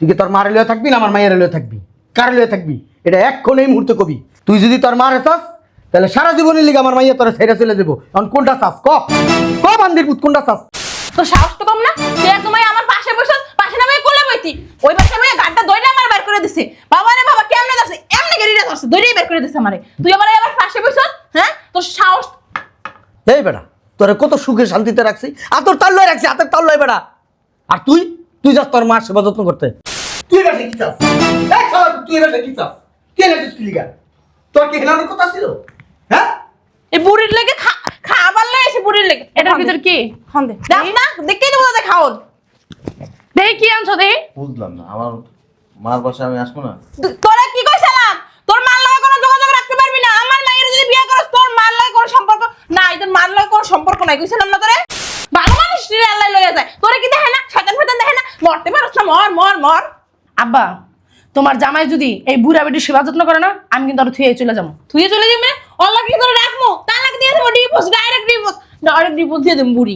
তুই কি তোর মারে লয়ে থাকবি না আমার মায়ের লয়ে থাকবি? কার লয়ে থাকবি এটা এক্ষণ এই মুহূর্তে কবি। তুই যদি তোর মারে চাস তাহলে সারা জীবনের লিগে আমার মাইয়া তোরা ছেড়ে চলে যাবো। এখন কোনটা চাস ক বান্দির পুত কোনটা চাস? তো সাহস তো কম না, তুই একদম আমার পাশে বসে পাশে নামে কোলে বইতি ওই পাশে মেয়ে গাড়টা দইটা আমার বের করে দিছে। বাবা রে বাবা কেমনে যাচ্ছে এমনি গেরিটা ধরছে দইটাই বের করে দিছে আমারে। তুই আবার পাশে বসে হ্যাঁ তোর সাহস। এই বেটা তোরে কত সুখে শান্তিতে রাখছি, আতর তাল লয়ে রাখছি, আতর তাল লয় বেটা। আর তুই তুই যাস তোর মার সেবা যত্ন করতে। তুই বেটা কি চাস? এই শালা তুই বেটা কি চাস? কে লাগছিস কি লিগা? তোর কি হেলানোর কথা ছিল? হ্যাঁ এই বুড়ির লেগে খাবার লেগে এসে বুড়ির লেগে এটার ভিতর কি হন দে দেখ না দেখেই তো বোঝা খাওন। দেখি কি আনছো দেখি। বুঝলাম না, আমার মার বাসায় আমি আসবো না? তোরা কি কইছিলাম তোর মার লগে কোনো যোগাযোগ রাখতে পারবি না। আমার মায়ের যদি বিয়ে করস তোর মার লগে কোনো সম্পর্ক নাই, তোর মার লগে কোনো সম্পর্ক নাই কইছিলাম না তোরে। ভালো মানুষ রে আল্লাহ লইয়া যায় তোরে কি দেখে না শয়তান ফয়তান দেখে না মরতে পারছ না মর মর মর। আব্বা তোমার জামাই যদি এই বুড়া বেটির সেবা যত্ন করে না আমি কিন্তু আর থুয়ে চলে যাবো। তুই চলে যাবে আল্লাহ কি তোরে রাখমু তালাক দিয়ে দেব ডিভোর্স ডাইরেক্ট ডিভোর্স দিয়ে দেব বুড়ি।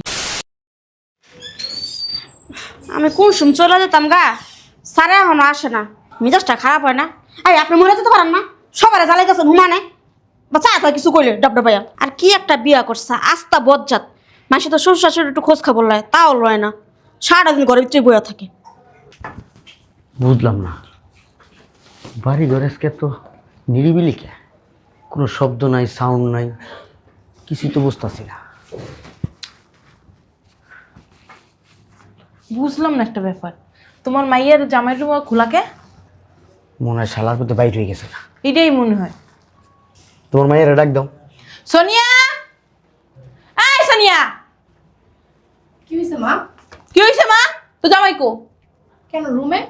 আমি কোন সুম চলে যেতাম গা, সারে এখনো আসে না, মিজাজটা খারাপ হয় না? এই আপনি মরে যেতে পারেন না? সবারে জ্বালাই গেছেন হুমানে বা চা তো কিছু কইলে ডবডব ভাইয়া। আর কি একটা বিয়া করছে আস্তা বজ্জাত, মাসে তো শ্বশুর শাশুড়ি একটু খোঁজ খবর লয়, তাও লয় না, সারাটা দিন ঘরের ভিতরে বইয়া থাকে। বুঝলাম না বাড়ি ঘরেসকে তো নিরিবিলি কে, কোনো শব্দ নাই, সাউন্ড নাই, কিছুই তো বুঝতেছি না। বুঝলাম না একটা ব্যাপার, তোমার মাইয়ের জামাই রুম খোলাকে মনে হয় শালার মধ্যে বাইর হয়ে গেছে না। এটাই মনে হয়। তোমার মায়ের ডাক দাও। সোনিয়া এই সোনিয়া। কি হয়েছে মা? কি হইছে মা? তো জামাই কো? কেন রুমে?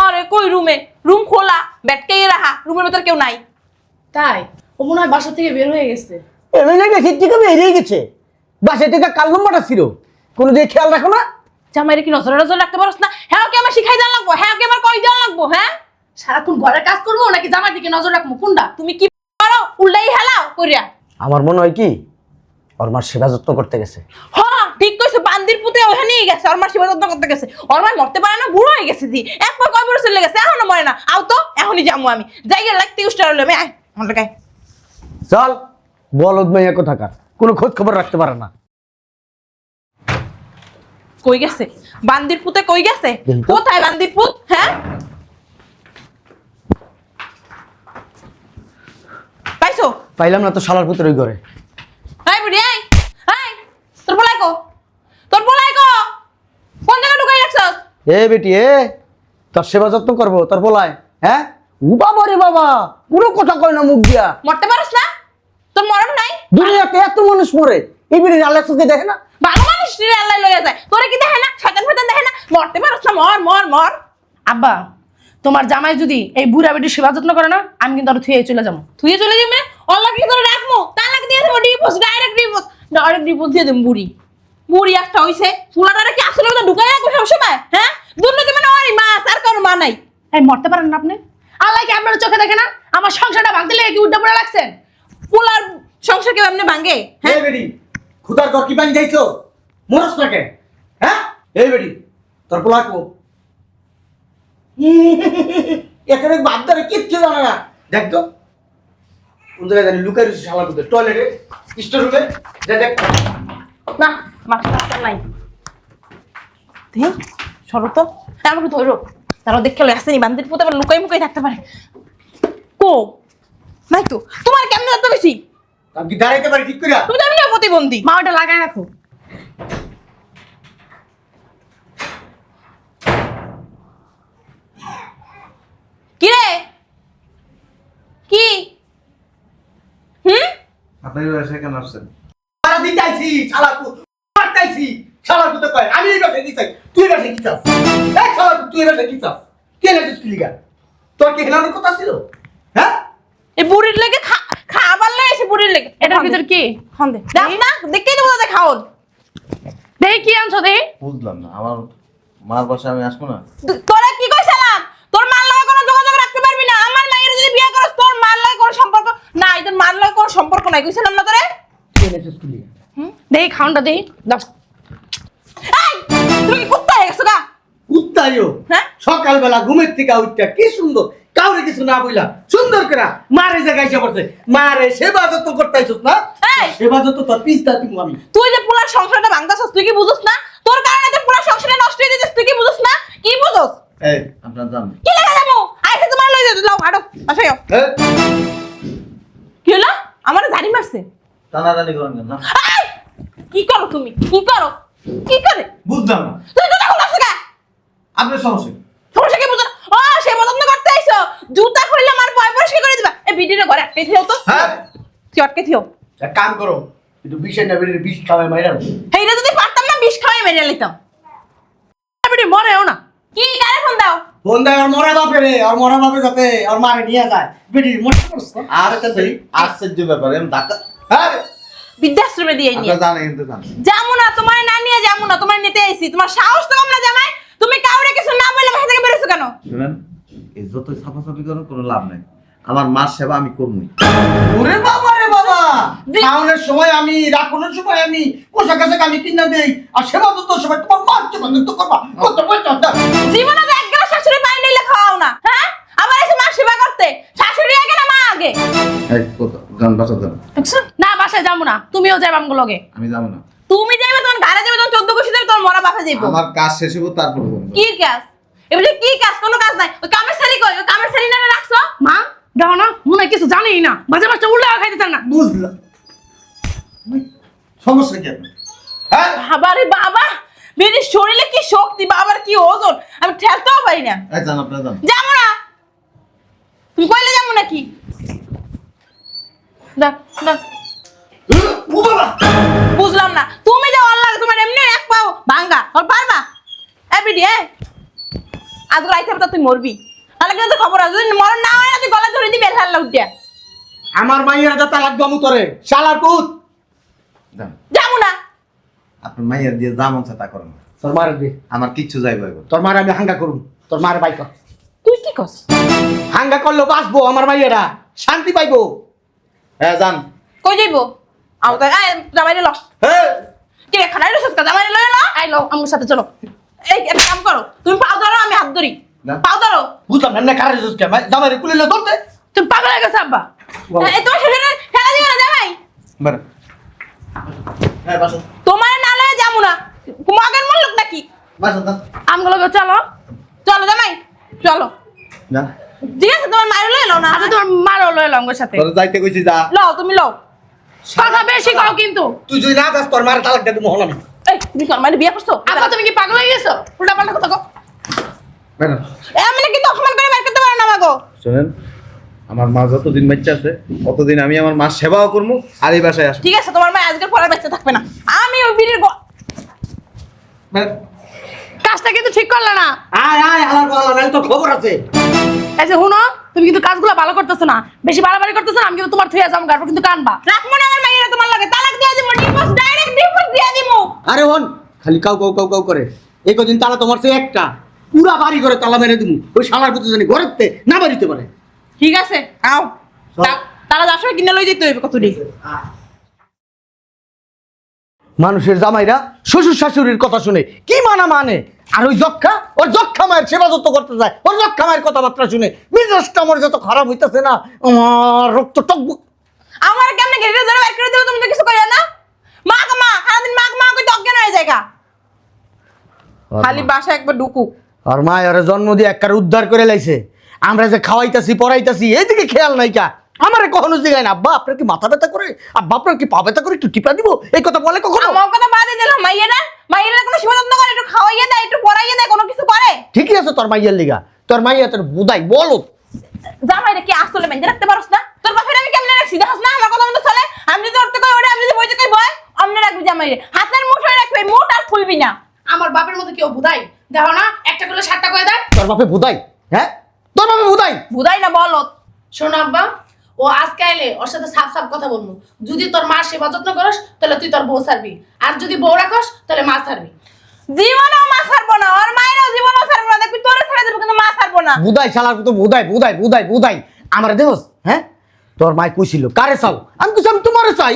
আরে কই রুমে, রুম খোলা ব্যাটকেই রাখা, রুমের ভিতর কেউ নাই। তাই ও মনে হয় বাসা থেকে বের হয়ে গেছে। এমনি গেছে থেকে বেরিয়ে গেছে, বাসায় থেকে কাল নম্বরটা ছিল, কোনো দিকে খেয়াল রাখো না? জামাইরে কি নজর নজর রাখতে পারছ না? হ্যাঁ কি আমার শিখাই দেওয়া লাগবো? হ্যাঁ কি আমার কই দেওয়া লাগবো? হ্যাঁ সারাক্ষণ ঘরের কাজ করবো নাকি জামার দিকে নজর রাখবো কোনটা? তুমি কি পারো উল্টাই হেলাও কইরা। আমার মনে হয় কি ওর মার সেবা যত্ন করতে গেছে। হ্যাঁ ঠিক কইছো, বান্দির পুতে ওখানেই গেছে, ওর মা সেবা যত্ন করতে গেছে। ওর মা মরতে পারে না, বুড়ো হয়ে গেছে দি এক পর কয় বছর চলে গেছে এখনো মরে না। আও তো এখনই যাবো আমি যাই গেলে লাগতে উস্টার হলো আমি আমার গায়ে। চল বলদ মাইয়া কোথাকার, কোনো খোঁজ খবর রাখতে পারে না। কই গেছে বান্দির পুতে? কই গেছে? কিন্তু- কোথায় বান্দির পুত? হ্যাঁ পাইছো? পাইলাম না তো শালার পুত্র ওই ঘরে। এই বুড়ি এই এই তোর বলাই কো, তোর বলাই কো কোন জায়গা ঢুকাই রাখছস? এ বেটি এ তোর সেবা যত্ন করবো তোর বলায়? হ্যাঁ ও বাবা রে বাবা, কোনো কথা কয় না মুখ দিয়া। মরতে পারছ না? তোর মরণ নাই? দুনিয়াতে এত মানুষ মরে, এই বেটি আল্লাহ চোখে দেখে না? ভালো মানুষ রে আল্লাহ লইয়া যায়, তোরে কি দেখে না? শয়তান ফয়তান দেখে না? মরতে পারছ না? মর মর মর। আব্বা তোমার জামাই যদি এই বুড়া বেটির সেবা যত্ন করে না আমি কিন্তু আর থুয়ে চলে যাবো। তুই চলে যাবে আল্লাহ কি করে রাখমু তালাক দিয়ে দেব ডিভোর্স ডাইরেক্ট ডিভোর্স দিয়ে দেব বুড়ি। বুড়ি একটা হইছে ফুলাটারে কি আসলে ওটা ঢুকাই রাখবো সব সময়? হ্যাঁ দুর্নীতি মানে ওরই মাছ আর কারো মা নাই। এই মরতে পারেন না আপনি? আল্লাহ কি আপনার চোখে দেখে না? আমার সংসারটা ভাঙতে লেগে কি উল্টা পড়ে রাখছেন? ফুলার সংসার কেউ এমনি ভাঙে? হ্যাঁ এই বেটি খুদার ঘর কি বানি যাইছো, মরস না কে? হ্যাঁ এই বেটি তোর পোলা কো এখানে বাদ ধরে কিচ্ছু জানে না। দেখ তো কোন জায়গায় জানি লুকাই রয়েছে শালার পুত্র, টয়লেটে স্টোর রুমে যা দেখ। না মাথা নাই দেখ সরো তো আমাকে ধরো তারা দেখে আসেনি বান্দির পুতে আবার লুকাই মুকাই থাকতে পারে। কো নাই তো তোমার কেমন এত বেশি? আমি কি দাঁড়াইতে পারি ঠিক করিয়া? তুমি জানি না প্রতিবন্ধী। মা ওটা লাগায় রাখো। কি রে কি আপনার বাসায় কেন আসছেন? মারা দিতে আইছি শালার পুত, মারতে আইছি শালার পুত কয় আমি এই বাসায় দিতে তুই বাসায় কি চাস? এই শালার পুত তুই বাসায় কি চাস? কে লাগছিস কি লিগা? তোর কি হেলানোর কথা ছিল? হ্যাঁ এই বুড়ির লেগে খাবার লেগে এসে বুড়ির লেগে এটার ভিতর কি হন দে দেখ না দেখেই তো বোঝা খাওন। দেখি কি আনছো দেখি। বুঝলাম না, আমার মার বাসায় আমি আসবো না? তোরা কি কইছিলাম তোর মার লগে কোনো যোগাযোগ রাখতে পারবি না। আমার মায়ের যদি বিয়ে করস তোর মার লগে কোনো সম্পর্ক নাই, তোর মার লগে কোনো সম্পর্ক নাই কইছিলাম না তোরে। কে লাগছিস কি লিগা? দেখি খাউনটা দেখি। এই তুমি কি কুত্তা হয়ে গেছো গা? কুত্তাইও হ্যাঁ সকালবেলা ঘুমের থেকে উঠটা কি সুন্দর, কাউরে কিছু না বইলা সুন্দর করে মারে জায়গায় এসে পড়ছে, মারে সেবা যত্ন করতে আইছস না? এই! সেবা যত্ন তোর পিস্তা দিব আমি। তুই যে পুরা সংসারটা ভাঙতাছস তুই কি বুঝছ না? তোর কারণে তো পুরা সংসারটা নষ্ট হয়ে যাচ্ছে, তুই কি বুঝছ না? কি বুঝছ? এই আপনার জান কি লাগা যাবো? আইসে তোমার লই যাও, লাও হাঁটো, আসো। হ্যাঁ কি হলো? আমারে ঝাড়ি মারছে। টানাটানি করেন কেন? এই! কি করো তুমি? কি করো? কি করে? বুঝলাম না তুই তো দেখো লাগছে কা? আপনার সমস্যা কি? সমস্যা কি বুঝো না? ও সে মদন করতে আইছো। জুতা খুললে আমার পয় পরিষ্কার করে দিবা। এই ভিডিওটা ঘরে আটকে থিও তো। হ্যাঁ তুই আটকে থিও। এক কাম করো, একটু বিষয় না বেরিয়ে বিষ খাওয়াই মাইরা। এইটা যদি পারতাম না বিষ খাওয়াই মেরে লইতাম। বেটি মরেও না। কি কারে ফোন দাও? ফোন দেয় আর মরা বাপে রে, আর মরা বাপে যাতে আর মারে নিয়ে যায়। বেটির মনে করছো? আশ্চর্য ব্যাপার এম ধাক্কা হ্যাঁ বৃদ্ধাশ্রমে দিয়ে নিয়ে। আপনার জানেন কিন্তু জানেন যামু না তোমার না নিয়ে যামু না, তোমার নিতে আইছি। তোমার সাহস তো কম না জামাই? তুমি কাউরে কিছু না বললে বাসা থেকে বেরোছো কেন? শুনেন এই যতই সাফাসাফি করেন কোনো লাভ নাই, আমার মার সেবা আমি করবই। ওরে বাবা রে বাবা, জি। খাওয়ানোর সময় আমি, রাখুনের সময় আমি, পোশাক আশাক আমি কিনা দেই, আর সেবা যত্ন সময় তোমার মারতে বন্ধ তো করবা, করতে বলছো না। জীবনে তো এক গ্লাস শাশুড়ি পানি নিলে খাওয়াও না, হ্যাঁ? আবার এসে মা সেবা করতে। শাশুড়ি আগে না মা আগে? এই কত জান বাসা যান, দেখছো? না বাসায় যাবো না, তুমিও যাইবা আমগো লগে। আমি যাবো না। তুমি যাইবে, তোমার ঘরে যাবে, তোমার 14 বছর যাবে, তোমার মরা বাপে যাইবো। আমার কাজ শেষ হবো তারপর বলবো। কি কাজ? এবারে কি কাজ? কোনো কাজ নাই। ওই কামের শাড়ি কই? ওই কামের শাড়ি না রাখছো? মা দেখো না, মনে হয় কিছু জানেই না, বাজে মাছটা উল্লে খাইতে চান না। বুঝলাম, সমস্যা কি আপনার? হ্যাঁ বাবা রে বাবা, মেয়ের শরীরে কি শক্তি, বাবার কি ওজন, আমি ঠেলতেও পারি না। এই জান আপনার জান যাবো না। তুমি কইলে যাবো নাকি? দেখ দেখ, ও বাবা, বুঝলাম না। তুমি যাও, আল্লাহ তোমার এমনি এক পাও ভাঙ্গা, আর পারবা? এভরিডি আজ রাইতে তো তুই মরবি। তাহলে কিন্তু খবর আছে, যদি মরণ না হয় না তুই গলা ধরে দিবি হাল্লা উঠিয়া। আমার মাইয়ের যা তালাক দমু তোরে, শালার পুত। জান যাবো না। আপনার মাইয়ার দিয়ে যা মন চায় তা করেন, তোর মারে দে, আমার কিচ্ছু যাইবো এবার। তোর মারে আমি হাঙ্গা করুম, তোর মারে বাইক তুই কি কস? হাঙ্গা করলেও বাঁচবো, আমার মাইয়েরা শান্তি পাইবো। হ্যাঁ জান কই যাইবো? আও তো আয় জামাইরে ল। হ্যাঁ কি রে খানাই রসত কা জামাইরে লয় ল। আই লও আমার সাথে চলো। এই একটা কাম করো, তুমি পাও ধরো, আমি হাত ধরি। না। পাও ধরো। বুঝলাম না, কারে জুসকে জামাইরে কুলিলে ধরতে। তুমি পাগল হয়ে গেছে আব্বা। এই তোমার শরীরে খেলা দিও না জামাই। বার হ্যাঁ বাসা তোমার না লয়ে যাবো না। মগের মূল লোক নাকি? বাসা যান আমগো লগে চলো। চলো জামাই, চলো। না ঠিক আছে, তোমার মায়ের লয়ে লও না। আচ্ছা তোমার মারও লয়ে লও আমগোর সাথে। তোর যাইতে কইছি যা। লও, তুমি লও। কথা বেশি কও কিন্তু। তুই যদি না যাস তোর মারে তালাক দিয়ে দেবো আমি। এই তুমি তোর মায়ের বিয়ে করছো? আব্বা তুমি কি পাগল হয়ে গেছো? উল্টা পাল্টা কথা কও। ম্যাডাম এমনি কিন্তু অপমান করে বের করতে পারো না আমাগো। শুনেন, আমার মা যতদিন বাচ্চা আছে ততদিন আমি আমার মার সেবাও করবো আর এই বাসায় আসবো। ঠিক আছে, তোমার মা আজকের পর আর বাচ্চা থাকবে না। আমি ওই বিড়ির কাজটা কিন্তু ঠিক করলে না। আয় আয় আলার বলা নাই তো খবর আছে। এই যে হুনো, তুমি কিন্তু কাজগুলো ভালো করতেছো না, বেশি বাড়াবাড়ি করতেছো না। আমি কিন্তু তোমার থুয়া যাম, গারপর কিন্তু কানবা। রাখবো না আমার মাইয়েরা তোমার লাগে। তালাক দিয়ে দিব, ডিভোর্স, ডাইরেক্ট ডিভোর্স দিয়ে দিব। আরে হন, খালি কাউ কাউ কাউ কাউ করে এই কদিন তালা তোমার সে একটা পুরা বাড়ি করে তালা মেরে দিমু। ওই শালার পুত্র জানি ঘরেতে না বাড়িতে পারে। ঠিক আছে, আও। চল। তারা যার সময় কিনে লই যেতে হইবে কতটি। মানুষের জামাইরা শ্বশুর শাশুড়ির কথা শুনে কি মানে আর ওই যক্ষা, ওর যক্ষা মায়ের সেবা যত্ন করতে যায়, ওর যক্ষা মায়ের কথাবার্তা শুনে মেজাজটা আমার যত খারাপ হইতেছে না, আমার রক্ত টকবক। আমার কেমনে গেড়ে ধরে বের করে দিল, তুমি তো কিছু কইরা না। মা গো মা, সারাদিন মা মা কই তো অজ্ঞান হয়ে যায় গা। খালি বাসা একবার ঢুকুক। আর মা ওর জন্ম দিয়ে একবার উদ্ধার করে লাইছে। আমরা যে খাওয়াইতাছি পড়াইতাছি এইদিকে খেয়াল নাই কা। আমারে কখনো জিগায় না, আব্বা আপনার কি মাথা ব্যথা করে, আব্বা আপনার কি পা ব্যথা করে, একটু টিপা দিব, এই কথা বলে কখনো? আমার কথা বাদে দিলাম, মাইয়েরা কোনো সেবা যত্ন করে, একটু খাওয়াইয়া দেয়, একটু পড়াইয়া দেয়, কোনো কিছু করে? ঠিকই আছে তোর মাইয়ের লিগা, তোর মাইয়া তোর বুদাই বলো। জামাইরে কি আসলে মেনজে রাখতে পারছ না? তোর বাপের আমি কেমনে রাখছি দেখাস না? আমার কথা মতো চলে। আমি যদি উঠতে কই ওরে, আমি যদি বইতে কই বয়, অমনে রাখবি জামাইরে। হাতের মুঠোয় রাখবি, মুঠ আর খুলবি না। আমার বাপের মতো কেউ বুধাই দেখো না, একটা করলে 7টা কয়ে দেয়। তোর বাপে বুদাই, হ্যাঁ তোর বাপে বুদাই। বুঝাই না বলত। শোনো আব্বা, ও আজকে আইলে ওর সাথে সাফ সাফ কথা বলবো। যদি তোর মার সেবা যত্ন করস তাহলে তুই তোর বউ ছাড়বি, আর যদি বউ রাখস তাহলে মা ছাড়বি। জীবনেও মা ছাড়বো না, আর মায়েরও জীবনেও ছাড়বো না। দেখবি তোরে ছেড়ে দেবো, কিন্তু মা ছাড়বো না। বুদাই শালার তো বুদাই বুদাই বুদাই বুদাই আমার দেহস। হ্যাঁ তোর মাই কইছিল কারে চাও, আমি কইছি আমি তোমারে চাই,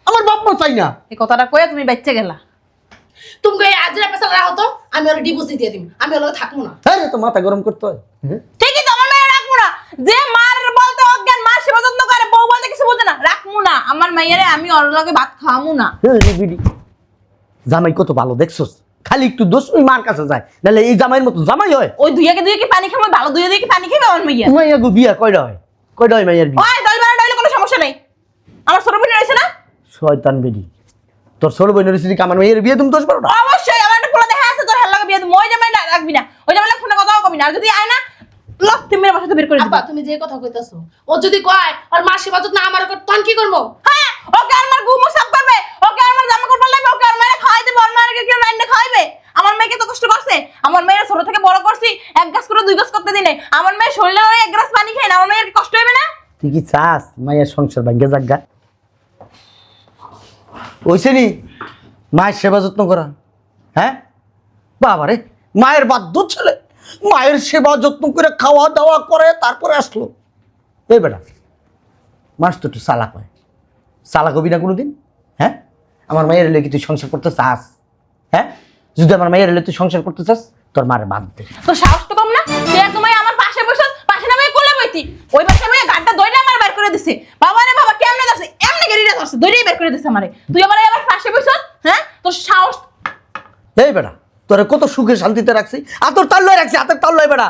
আমার বাপ মা চাই না। এই কথাটা কয়ে তুমি বাচ্চা গেলা। তুমি এই আজরা পেছাল রাখো তো, আমি ওর ডিভোর্স দিয়ে দিম, আমি ওর লগে থাকবো না। হ্যাঁ তো মাথা গরম করতে হয় হ্যাঁ? ঠিকই তো, আমার মেয়ে রাখবো না। যে মার বলতে অজ্ঞান, মার সেবা যত্ন করে, বউ বলতে কিছু বোঝে না, রাখবো না। আমার মাইয়ারে আমি ওর লগে ভাত খাওয়ামু না। রে বিডি, জামাই কত ভালো দেখছস, খালি একটু দোষ ওই মার কাছে যায়, নাহলে এই জামাইয়ের মতো জামাই হয়? ওই দুইয়াকে দুইয়া কি পানি খাবো, ভালো দুইয়া দিয়ে কি পানি খাবে আমার মাইয়া? মাইয়া গো বিয়া কয়টা হয়? কয়টা হয় মাইয়ার বিয়া? ওই দল বারো ডাইলে কোনো সমস্যা নেই। আমার ছোট বোন রয়েছে না? শয়তান বেডি, তোর ছোট বোনের সিরিকে আমার মেয়ের বিয়ে তুমি 10-12টা? অবশ্যই আমার একটা পোলা দেখা আছে, তোর হেল লাগে বিয়ে দেবো। ওই জামাই রাখবি না, ওই জামাই ফোনে কথাও কবি না। আর যদি আয় না, লক তুমি মেরে বাসাতে বের করে দিবি। আব্বা তুমি যে কথা কইতাছো, ও যদি কয় ওর মার সেবা যত্ন আমার কর, তখন কি করবো? হ্যাঁ, ওকে আমার গুমো সাফ করবে, ওকে আমার জামা কাপড় লাগবে, ওকে আর মেয়ে খাওয়াই দেবে, ওর মায়ের কেউ রান্না খাওয়াইবে। আমার মেয়েকে তো কষ্ট করছে, আমার মেয়ের ছোট থেকে বড় করছি, এক গাছ করে 2 গাছ করতে দিনে। আমার মেয়ে শরীরে ওই 1 গ্লাস পানি খায় না, আমার মেয়ের কষ্ট হবে না? তুই কি চাস মায়ের সংসার ভাগ্যে জাগা? ওইসে নি মায়ের সেবা যত্ন করা? হ্যাঁ বাবারে, মায়ের বাধ্য ছেলে মায়ের সেবা যত্ন করে খাওয়া দাওয়া করে তারপরে আসলো। এই বেটা, মাস তো একটু চালাক হয়, চালাক হবি না কোনোদিন? হ্যাঁ, আমার মায়ের এলে কি তুই সংসার করতে চাস? হ্যাঁ, যদি আমার মায়ের এলে তুই সংসার করতে চাস, তোর মার বাদ দে। তো সাহস তো কম না, তুই একদম আমার পাশে বসে, পাশে না বসে কোলে বইতি, ওই পাশে বসে গাড়টা দইটা আমার বের করে দিছে। বাবা রে বাবা, কেমনে যাচ্ছে, এমনি গেরিটা যাচ্ছে, দইটাই বের করে দিছে আমারে। তুই আবার পাশে বসে, হ্যাঁ, তোর সাহস। এই বেটা, তোরে কত সুখে শান্তিতে রাখছি, আতর তাল্লয় রাখছি, হাতের তাল্লয় বেটা।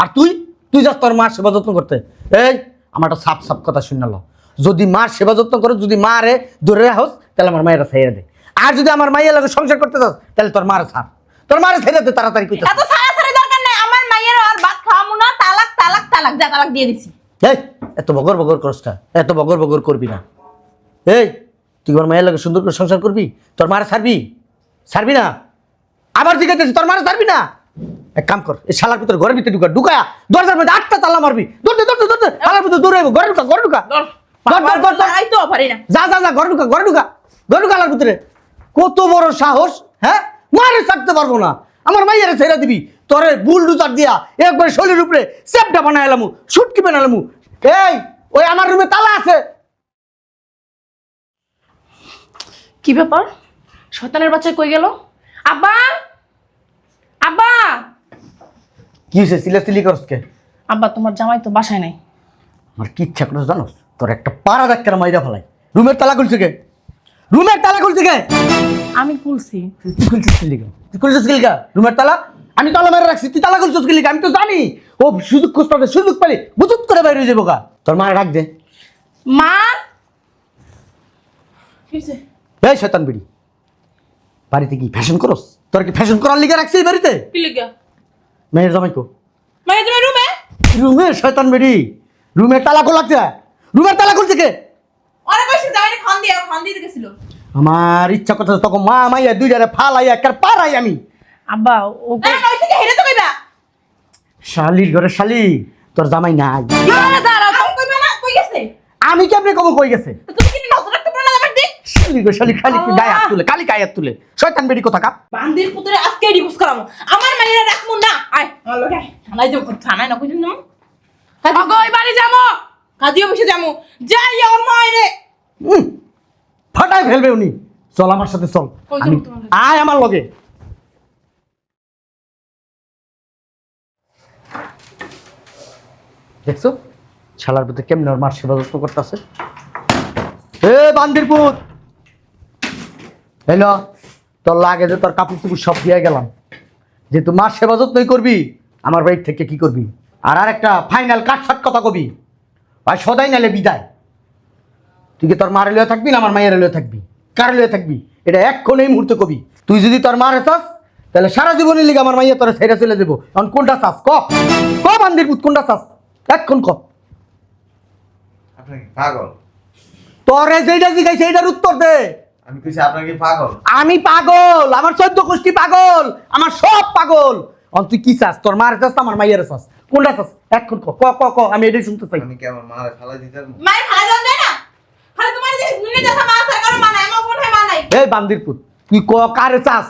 আর তুই তুই যাস তোর মার সেবা যত্ন করতে। এই আমার একটা সাপ সাপ কথা শুনে লো, যদি মার সেবা যত্ন করে, যদি মারে ধরে রাখস, তাহলে আমার মায়েরা ছেড়ে দে। আর যদি আমার মাইয়ের লাগে সংসার করতে চাস, তাহলে তোর মারে ছাড়, তোর মারে ছেড়ে দে তাড়াতাড়ি কইতে। এত সারাসারি দরকার নাই, আমার মাইয়ের আর ভাত খাওয়ামু না। তালাক তালাক তালাক, যা তালাক দিয়ে দিছি। এই এত বগর বগর করস না, এত বগর বগর করবি না। এই তুই আমার মায়ের লাগে সুন্দর করে সংসার করবি, তোর মারে ছাড়বি? ছাড়বি না? আবার জিজ্ঞাসা, তোর মারে ছাড়বি না? এক কাম কর, এই শালার ভিতরে ঘরের ভিতরে ঢুকা দরজার মধ্যে 8টা তালা মারবি, দৌড়তে দৌড়তে দৌড়তে শালার ভিতরে দৌড়ে আইবো। ঘরে ঢুকা, ঘরে ঢুকা, এই তো পারি না। যা যা যা, ঘরে ঢুকা, ঘরে ঢুকা, ঘরে ঢুকা। শালার ভিতরে কত বড় সাহস! হ্যাঁ, মারে ছাড়তে পারবো না, আমার মাইয়ারে ছেড়ে দিবি? তোরে বুলডুজার দিয়া একবার শরীরের উপরে চেপটা বানায় এলামু, সুটকি বানালামু। এই ওই আমার রুমে তালা আছে। কি ব্যাপার, শয়তানের বাচ্চা কই গেল? আব্বা, আব্বা, কি হয়েছে সিলাসিলি করসকে? আব্বা তোমার জামাই তো বাসায় নাই। আমার কি ইচ্ছা করে জানোস, তোর একটা পাড়া ডাক্তার মাইরা ফেলাই। রুমের তালা খুলছে কে? রুমের তালা খুলছে কে? আমি খুলছি। তুই খুলছিস কি লিগা? তুই খুলছিস কি লিগা রুমের তালা? আমি তালা মেরে রাখছি, তুই তালা খুলছিস কি লিগা? আমি তো জানি ও সুযোগ খুঁজতে, সুযোগ পেলে বুঝুত করে বাইরে হয়ে যাবো গা। তোর মায়ের ডাক দে। মা, কি হইছে? এই শয়তান বিড়ি, বাড়িতে কি ফ্যাশন করস? তোর কি ফ্যাশন করার লিগা রাখছি এই বাড়িতে? কি লিগা? মেয়ের জামাই কো? মাইয়া তুমি রুমে? রুমের শয়তান বিড়ি, রুমের তালা খোলাচ্ছে। রুমের তালা খুলছে কে? ওরা কইছে জামাইরে খান দিয়ে গেছিল। আমার ইচ্ছা করতে তখন মা মাইয়া দুইটারে ফালাই একার পাড়াই আমি। আব্বা ও না কইছে কি হেরে তো কইবা। শালির ঘরে শালি, তোর জামাই নাই। আরে দাঁড়াও, তুমি কইবা না কই গেছে? আমি কেমনে কব কই গেছে? তো তুমি কি নজর রাখতে পারো না আমার দিক? শালির ঘরে শালি খালি কি গায়ে হাত তুলে, খালি গায়ে হাত তুলে। শয়তান বেডি কথা কা। বান্দির পুত্রে আজকে ডিভোর্স করামু। আমার মাইয়া রাখমু না। আয় আমার লগে আয়। থানায় যাবো, থানায় না কইছিস না? আগো ওই বাড়ি যাবো। কাজিও বসে যামু। যাই আমার মাইরে। ফাটাই ফেলবে উনি। চল আমার সাথে চল। কই যাবো আমি তোমার লগে? আয় আমার লগে। দেখছো শালার ভিতরে কেমনে ওর মার সেবা যত্ন করতেছে। এ বান্দির পুত, হ্যালো, তোর লাগে যে তোর কাপড় চুপড় সব দিয়ে গেলাম, যে তুই মার সেবা যত্নই করবি, আমার বাড়ি থেকে কি করবি? আর একটা ফাইনাল কাটছাট কথা কবি, ভাই সদাই নালে বিদায়। তুই কি তোর মার লিয়ে থাকবি না আমার মায়ের লিয়ে থাকবি? কার লিয়ে থাকবি এটা এক্ষণ এই মুহূর্তে কবি। তুই যদি তোর মারে চাস তাহলে সারা জীবনের লিগে আমার মাইয়া তোরা ছেড়ে চলে যাবো। এখন কোনটা চাস ক, ক বান্দির পুত কোনটা চাস এক্ষণ ক। আপনার কি পাগল? তোরে যেটা জিগাইছে এইটার উত্তর দে। আমি কইছি আপনার কি পাগল? আমি পাগল, আমার 14 গোষ্ঠী পাগল, আমার সব পাগল। এখন তুই কি চাস, তোর মারে চাস না আমার মাইয়ার চাস? কোনটা চাস এক্ষণ ক, ক ক ক, আমি এটাই শুনতে চাই। আমি কি আমার মারে ফালাই দিতে পারবো? মায়ের খালা যাওয়া যায় না? খালা তোমার যে নুনে দেখা মা আছে কারো মা নাই, আমার কোথায় মা নাই? এই বান্দির পুত, তুই ক কারে চাস?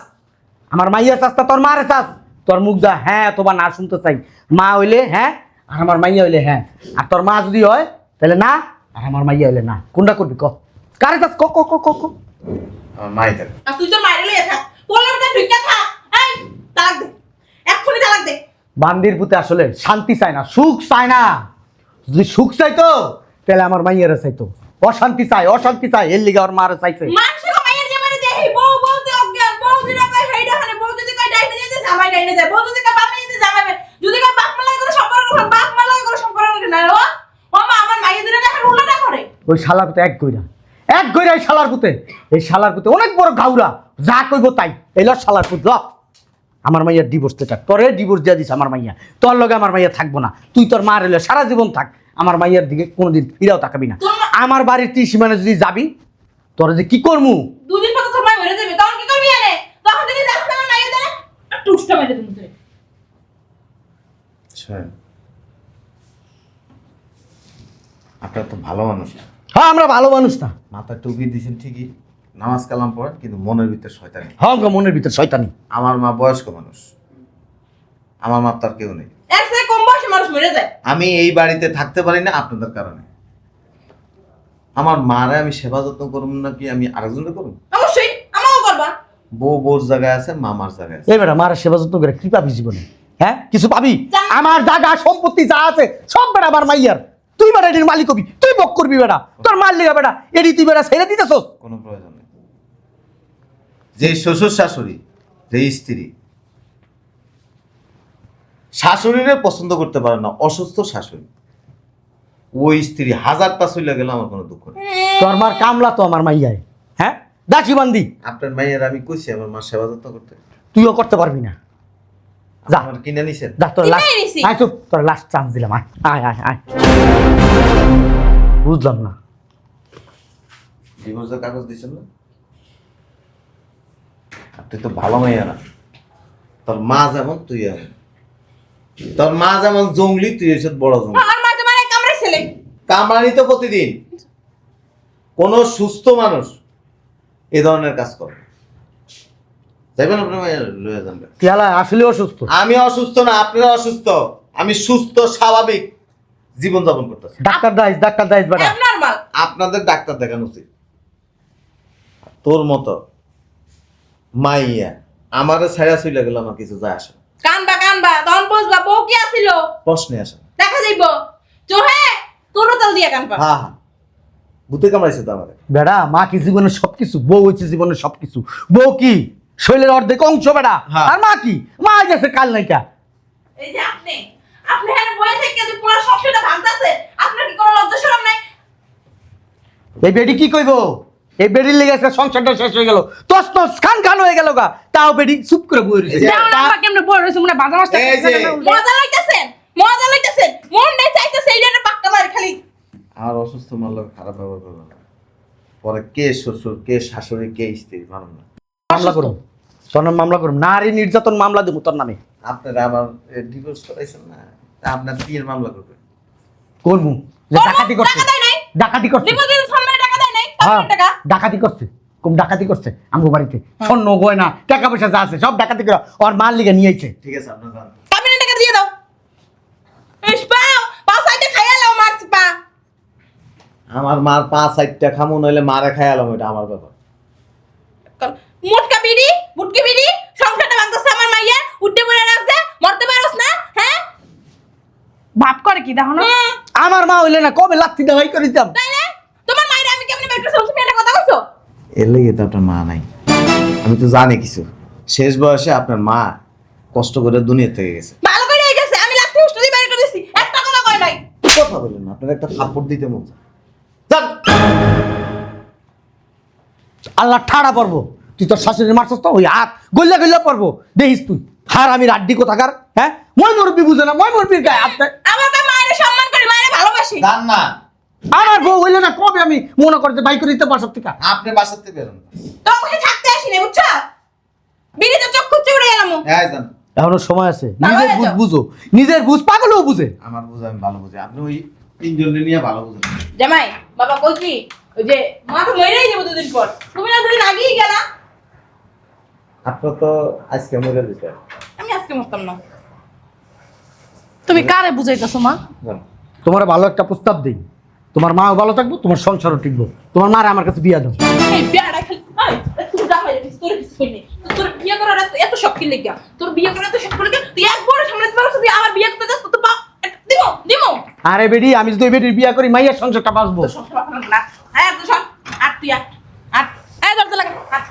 আমার মাইয়া চাস না তোর মারে চাস? তোর মুখ দা হ্যাঁ অথবা না শুনতে চাই। মা হইলে হ্যাঁ, আর আমার মাইয়া হইলে হ্যাঁ। আর তোর মা যদি হয় তাহলে না, আর আমার মাইয়া হইলে না। কোনটা করবি ক? কারে চাস ক ক ক ক ক। আমার মাই থাকে। আর তুই তোর মায়ের লইয়া থাক। বললাম তো ঢুকে থাক। এই তালাক দে, এক্ষুনি তালাক দে। বান্দির পুতে আসলে শান্তি চায় না, সুখ চায় না। যদি সুখ চাইতো তাহলে আমার মাইয়ারে চাইতো। অশান্তি চায়, অশান্তি চায়, এর লিগে ওর মারে চাইছে। মানুষের মায়ের জামাইরে দেখি বউ বলতে অজ্ঞান, বউ যদি কয় হেইডা হানে, বউ যদি কয় ডাইনে যেতে জামাই ডাইনে যায়, বউ যদি কয় বাপে যেতে জামাই যায়, যদি কয় বাপ মালায় করে সম্পর্ক করে, বাপ মালায় করে সম্পর্ক করে না ও মা আমার মায়ের দিনে এখন উল্টাটা করে। ওই শালার পুতে এক গইরা এই শালার পুতে, এই শালার পুতে অনেক বড় গাউরা, যা কইব তাই। এই ল শালার পুত ল, আমার মাইয়ার ডিভোর্স চাক, তোরে ডিভোর্স দিয়ে দিস আমার মাইয়া, তোর লগে আমার মাইয়া থাকবো না। তুই তোর মা রেলে সারা জীবন থাক, আমার মাইয়ার দিকে কোনোদিন ফিরাও তাকাবি না। আমার বাড়ির ত্রিসীমানে যদি যাবি, তোর যে কি করমু। দুদিন পর তোর মা মরে যাবে, তখন কি করবি এনে? তখন যদি যাস না আমার মায়ের দিনে টুসটা মেরে দিন তুই। আপনার তো ভালো মানুষ। হ্যাঁ আমরা ভালো মানুষ না। মাথায় টুপি দিয়েছেন ঠিকই, নামাজ কালাম পড়েন, কিন্তু মনের ভিতরে শয়তানি। হ্যাঁ মনের ভিতর শয়তানি। আমার মা বয়স্ক মানুষ, আমার মা তার কেউ নেই। এক থেকে কম বয়সে মানুষ মরে যায়। আমি এই বাড়িতে থাকতে পারি না আপনাদের কারণে। আমার মারে আমি সেবা যত্ন করব না কি আমি আরেকজনের করব? অবশ্যই আমাও করবা। বউ বোর জায়গায় আছে, মামার জায়গায় আছে। এই বেটা মারা সেবা যত্ন করে কি পাবি জীবনে? হ্যাঁ কিছু পাবি? আমার জায়গা সম্পত্তি যা আছে সব বেটা আমার মাইয়ার। তুই বেটা এটির মালিক হবি, তুই বক করবি বেটা, তোর মাল লিগা বেটা এটি তুই বেটা ছেড়ে দিতেছস। কোনো প্রয়োজন নেই। যে শ্বশুর শাশুড়ি, যে স্ত্রী শাশুড়িরে পছন্দ করতে পারে না, অসুস্থ শাশুড়ি, ওই স্ত্রী হাজারটা চলে গেল আমার কোনো দুঃখ নেই। তোর মার কামলা তো আমার মাইয়ায়, হ্যাঁ দাসি বান্দি। আপনার মাইয়ের আমি কইছি আমার মার সেবা যত্ন করতে, তুইও করতে পারবি না। যা আমার কিনে নিছেন। যা তোর লাস্ট, কিনাই নিছি। আয় চুপ, তোর লাস্ট চান্স দিলাম, আয় আয় আয় আয়। বুঝলাম না। ডিভোর্সের কাগজ দিছেন না? আপনি তো ভালো মাইয়া না। তোর মা যেমন তুই এমন, তোর মা যেমন জঙ্গলি তুই এসব বড় জঙ্গলি। আমার মা তোমার এক কামড়ে ছেলে। কামড়ানি তো প্রতিদিন। কোন সুস্থ মানুষ এ ধরনের কাজ করে। যাইবেন আপনার মাইয়া লয়ে যান। তেলা আসলে অসুস্থ। আমি অসুস্থ না, আপনারা অসুস্থ। আমি সুস্থ স্বাভাবিক জীবন যাপন করতেছি। ডাক্তার দাইস বেটা। নরমাল। আপনাদের ডাক্তার দেখানো উচিত। তোর মতো মাইয়া আমারে ছায়া চলে গেল, আমার কিছু যায় আসে না। কানবা তখন বুঝবা বউ কি আছিল প্রশ্নে আসে না। দেখা যাইব। চোহে তোরও তাল দিয়া কানবা। হ্যাঁ হ্যাঁ, ভূতে কামড়াইছে তো আমারে। বেটা মা কি জীবনের সবকিছু, বউ হচ্ছে জীবনের সবকিছু। বউ কি শৈলের অর্ধেক অংশ বেটা। হ্যাঁ। আর মা কি, মা গেছে কাল নাইকা। এই যে আপনি এখানে বসে থেকে যে পুরো সংসারটা ভাঙতাছে, আপনার কি কোনো লজ্জা শরম নাই? এই বেডি কি কইব? এই বেডির লেগে আজকে সংসারটা শেষ হয়ে গেল, তস তস খান হয়ে গেল গা। তাও বেডি চুপ করে বই রইছে। এই যে- যেমন আব্বা কেমনে বড় হইছে মনে বাজা মাস্টার এই যে- মজা লইতাছেন মন নাই চাইতেছে এইটা পাক্কা মার খালি। আর অসুস্থ মানলে খারাপ ব্যবহার করবে না। পরে কে শ্বশুর, কে শাশুড়ি, কে স্ত্রী মানব না। মামলা করুন, তোর নামে মামলা করুন, নারী নির্যাতন মামলা দেবো তোর নামে। আপনারা আবার ডিভোর্স করাইছেন না, তা আপনার বিয়ের মামলা করবেন। করবো যে করবো? ডাকাতি করছে, টাকা দেয় নাই? ডাকাতি করছে। বিপদের সম্মানে টাকা দেয় নাই? হ্যাঁ, আপনার টাকা ডাকাতি করছে, কম ডাকাতি করছে আমগো বাড়িতে। স্বর্ণ গয়না টাকা পয়সা যা আছে সব ডাকাতি করে ওর মাল লিগে নিয়ে আইছে। ঠিক আছে, আপনার যান। কাবিনের টাকা দিয়ে দাও। ইস পাও সাইডে খাইয়া লাও মারছ পা। আমার মার 5-8টা খামু, নইলে মারে খায়ালাম, এটা আমার ব্যাপার। মুটকা বিড়ি বুটকি বিড়ি সংসারটা ভাঙতেছে আমার মাইয়া, উঠতে পড়ে রাখছে, মরতে পারোস না? হ্যাঁ বাপ করে কি দেখো না? আমার মা হইলে না কবে লাত্তি দেওয়াই করে দিতাম। তাই না? তোমার মাইরে আমি কেমনে বের করছি? তুমি একটা কথা কইছো? এর লেগে তো আপনার মা নাই। আমি তো জানি কিছু। শেষ বয়সে আপনার মা কষ্ট করে দুনিয়া থেকে গেছে। ভালো করে গেছে, আমি লাত্তি উষ্টি বের করে দিছি, একটা কথা কই নাই। কথা বলেন না, আপনার একটা থাপ্পড় দিতে মন চায়। যান। আল্লাহ ঠাড়া পড়বো। তুই তোর শাশুড়ি মারছস তো ওই হাত গল্লা পড়বো দেখিস তুই। হার আমি রাড্ডি কোথাকার, হ্যাঁ মই মুরব্বি বুঝে না, মই মুরব্বির গায়ে হাত দেয়। আমাকে মায়ের সম্মান করি, মায়ের ভালোবাসি। যান না, আমার বউ হইলে না কবে আমি মনে করতে বাই করে দিতে পারছ থেকে। আপনি বাসার থেকে বেরোন। তোমাকে থাকতে আসিনি বুঝছো? বিড়িতে চোখ খুঁজে উড়ে গেলাম। হ্যাঁ যান। এখনো সময় আছে, ভালো নিজের হয়েছে। বুঝ বুঝো, নিজের বুঝ পাগলও বুঝে। আমার বুঝ আমি ভালো বুঝি, আপনি ওই তিনজনে নিয়ে ভালো বুঝেন। জামাই বাবা কই কি ওই যে মা তো মরেই যাবো দুদিন পর, তুমি না দুদিন আগেই গেলা। আপনার তো আজকে মরে দিতে। আমি আজকে মরতাম না। তুমি কারে বুঝাইতেছো মা? যান। তোমার ভালো একটা প্রস্তাব দিই, তোমার মাও ভালো থাকবো, তোমার সংসারও টিকবো। তোমার মারা আমার কাছে বিয়া দাও। এই বিয়াটা খালি এই, একটু জামাই দিছি কইছি তোর কিছু কইনি তোর বিয়ে করার এত শখ কি লাগা তোর বিয়ে করার এত শখ কি লাগা তুই একবার সামলাতে পারছ তুই আমার বিয়ে করতে যাস তো পা দিমো দিমো আরে বেডি আমি যদি ওই বেটির বিয়া করি মাইয়ার সংসারটা বাঁচবো। তোর সংসার বাঁচানো না হ্যাঁ তুই সব আট তুই আট আট এই দরজা লাগা আট